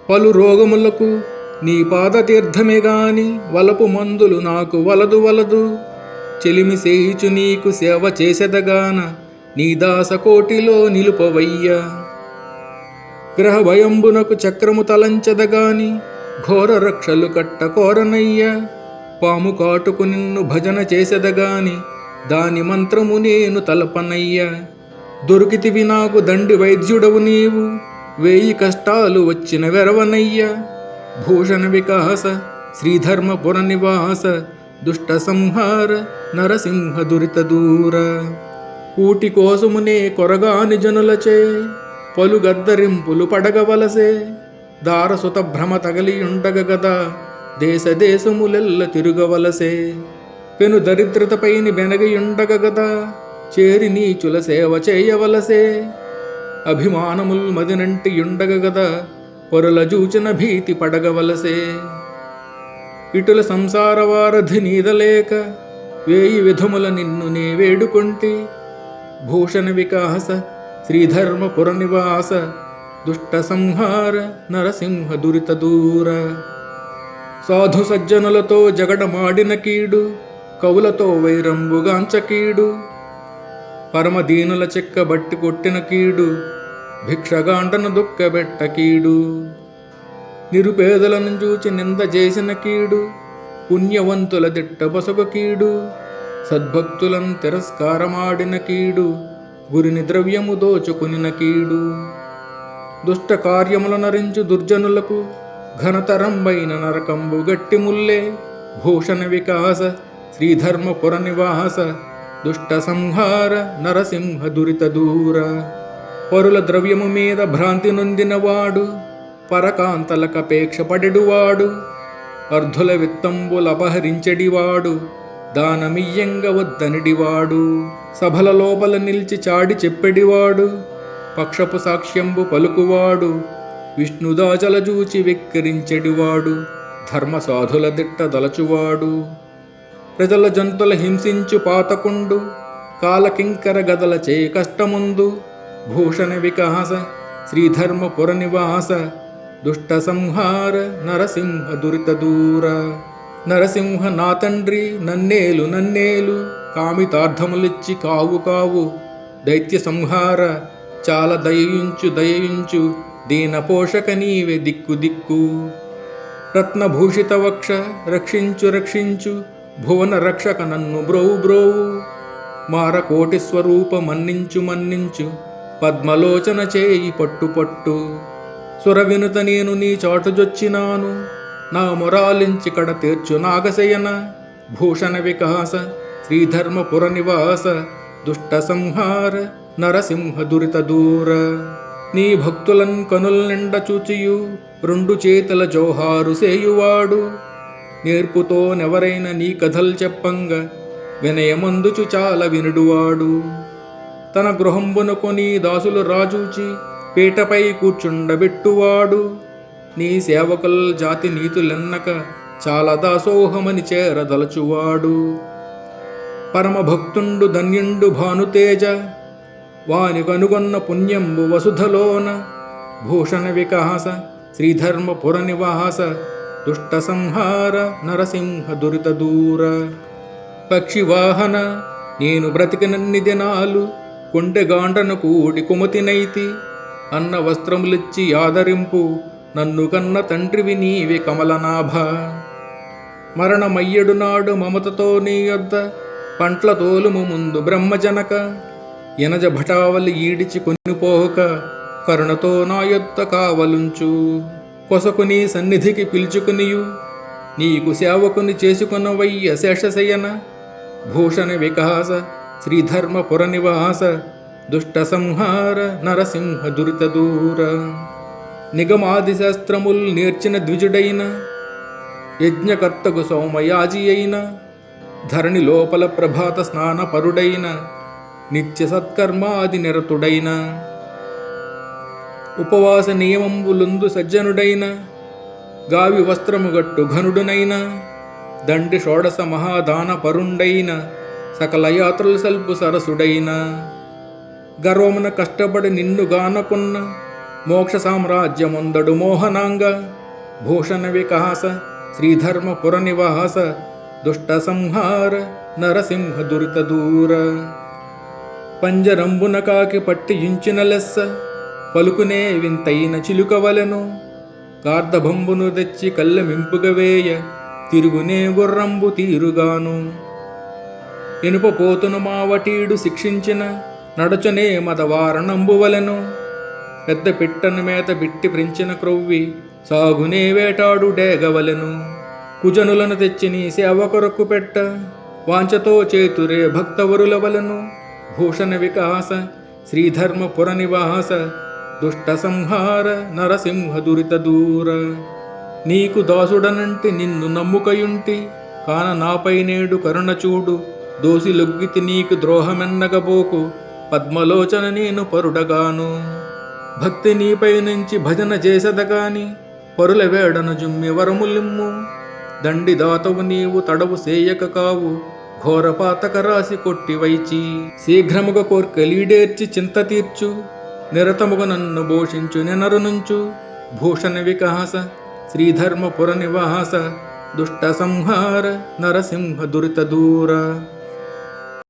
పలు రోగములకు నీ పాదతీర్థమే గాని వలపు మందులు నాకు వలదు వలదు. చెలిమి సేయిచు నీకు సేవ చేసెదగాన నీ దాసకోటిలో నిలుపవయ్యా. గ్రహ భయంబునకు చక్రము తలంచెదగాని ఘోర రక్షలు కట్ట కోరనయ్యా. పాము కాటుకు నిన్ను భజన చేసెదగాని దాని మంత్రము నేను తలపనయ్యా. దొరికితివి నాకు దండి వైద్యుడవు నీవు, 1000 కష్టాలు వచ్చిన వెరవనయ్యా. భూషణ వికాస శ్రీధర్మపుర నివాస దుష్ట సంహార నరసింహ దురిత దూర. కూటి కోసమునే కొరగాని జనులచే పలు గద్దరింపులు పడగవలసే. దారసుత భ్రమ తగలియుండగ గదా దేశ దేశములెల్ల తిరుగవలసే. పెను దరిద్రతపైని బెనగియుండగ గదా చేరి నీచుల సేవ చేయవలసే. అభిమానముల్ మదినంటియుండగ గదా పొరల జూచిన భీతి పడగవలసే. ఇటుల సంసార వారధి నీదలేక 1000 విధముల నిన్ను నే వేడుకొంటి. భూషణ వికాస శ్రీధర్మపుర నివాస దుష్ట సంహార నరసింహ దురిత దూర. సాధు సజ్జనులతో జగడమాడిన కీడు, కవులతో వైరంబుగాంచ కీడు. పరమదీనుల చెక్క బట్టి కొట్టిన కీడు, భిక్షగాంటను దుఃఖబెట్ట కీడు. నిరుపేదలను చూచి నింద చేసిన కీడు, పుణ్యవంతుల దిట్ట బసొక కీడు. సద్భక్తులను తిరస్కారమాడిన కీడు, గురిని ద్రవ్యము దోచుకునిన కీడు. దుష్ట కార్యముల నరించు దుర్జనులకు ఘనతరంబైన నరకంబు గట్టి ముల్లే. భూషణ వికాస శ్రీధర్మపుర నివాస దుష్ట సంహార నరసింహ దురిత దూర. పరుల ద్రవ్యము మీద భ్రాంతి నొందినవాడు, పరకాంతలకపేక్ష పడెడువాడు. అర్ధుల విత్తంబులపహరించెడివాడు, దానమియ్యంగ వద్దనిడివాడు. సభల లోపల నిలిచి చాడి చెప్పెడివాడు, పక్షపు సాక్ష్యంబు పలుకువాడు. విష్ణుదాచల జూచి వెక్కిరించెడివాడు, ధర్మసాధుల దిట్ట దలచువాడు. ప్రజల జంతుల హింసించు పాతకుండు, కాలకింకర గదల చే కష్టముందు. భూషణ వికాస శ్రీధర్మపుర నివాస దుష్ట సంహార నరసింహ దురిత దూర. నరసింహ నా తండ్రి నన్నేలు నన్నేలు, కామితార్థములిచ్చి కావు కావు. దైత్య సంహార చాలా దయించు దయించు, దీన పోషక నీవే దిక్కు దిక్కు. రత్నభూషిత వక్ష రక్షించు రక్షించు, భువన రక్షక నన్ను బ్రోవు బ్రోవు. మారకోటి స్వరూప మన్నించు మన్నించు, పద్మలోచన చేయి పట్టు పట్టు. సురవినుత నేను నీ చాటుజొచ్చినాను, నా మొరాలించి కడ తీర్చు నాగశయన. భూషణ వికాస శ్రీధర్మపుర నివాస దుష్ట సంహార నరసింహ దురిత దూర. నీ భక్తులన్ కనుల నిండ చూచియు 2 చేతుల జోహారు సేయువాడు. నేర్పుతో నెవరైన నీ కథలు చెప్పంగ వినయమందుచు చాలా వినుడువాడు. తన గృహంబునకు నీ దాసులు రాజూచి పీటపై కూర్చుండబెట్టువాడు. నీ సేవకుల జాతి నీతులెన్నక చాలా దాసోహమని చేరదలచువాడు. పరమభక్తుండు ధన్యుండు భానుతేజ, వాని కనుగొన్న పుణ్యంబు వసుధలోన. భూషణ వికాస శ్రీధర్మపుర నివాస దుష్ట సంహార నరసింహ దురిత దూర. పక్షివాహన నేను బ్రతికినన్ని దినాలు, కొండెగాండను కూడి కుమతినైతి. అన్న వస్త్రములిచ్చి ఆదరింపు, నన్ను కన్న తండ్రివి నీవే కమలనాభ. మరణమయ్యడు నాడు మమతతో నీ యొద్ద పంట్ల తోలుము ముందు బ్రహ్మజనక. ఎనజ భటావలి ఈడిచి కొనిపోక కరుణతో నా యొద్ద కావలుంచు. కొసకు నీ సన్నిధికి పిలుచుకునియు నీకు సేవకుని చేసుకునవయ్య శేషశయన. భూషణ వికాస శ్రీధర్మపుర నివాస దుష్ట సంహార నరసింహ దురిత దూర. నిగమాది శాస్త్రముల్ నేర్చిన ద్విజుడైన, యజ్ఞకర్తకు సౌమయాజి అయిన, ధరణి లోపల ప్రభాత స్నాన పరుడైన, నిత్య సత్కర్మాది నిరతుడైన, ఉపవాస నియమంబులుందు సజ్జనుడైన, గావి వస్త్రముగట్టు ఘనుడునైన, దండి షోడశ మహాదాన పరుండైన, సకల యాత్రలు సల్పు సరసుడైన, గర్వమున కష్టపడి నిన్ను గానకున్న, మోక్ష సామ్రాజ్యముందడు మోహనాంగ భూషణ వికాస శ్రీధర్మపుర నివాస దుష్ట సంహార నరసింహ దురిత దూర. పంజరంబున కాకి పట్టి ఇంచిన లెస్స పలుకునే వింతైన చిలుకవలెను గార్ధబంబును తెచ్చి కళ్ళెమింపుగవేయ తిరుగునే గుర్రంబు తీరుగాను. ఇనుప పోతును మావటీడు శిక్షించిన నడచనే మదవారణంబువలెను పెద్ద పిట్టను మేత బిట్టి ప్రించిన క్రొవ్వి సాగునే వేటాడు డేగవలెను. కుజనులను తెచ్చి నీ సేవ కొరకు పెట్ట వాంచతో చేతురే భక్తవరులవలను భూషణ వికాస శ్రీధర్మపుర నివాస దుష్ట సంహార నరసింహ దురిత దూర. నీకు దాసుడనంటి నిన్ను నమ్ముకయుంటి కాన నాపై నేడు కరుణ చూడు దోసిలొగ్గితి నీకు ద్రోహమెన్నగబోకు పద్మలోచన నేను పరుడగాను. భక్తి నీపై నుంచి భజన చేసదగాని పరుల వేడను జుమ్మి వరములిమ్ము దండి దాతవు నీవు తడవు సేయక కావు ఘోరపాతక రాసి కొట్టి వైచి. శీఘ్రముగ కోర్కెలీడేర్చి చింత తీర్చు నిరతముగ నన్ను భూషించు నెనరునుంచు భూషణ వికాస శ్రీధర్మపుర నివాస దుష్ట సంహార నరసింహ దురిత దూర.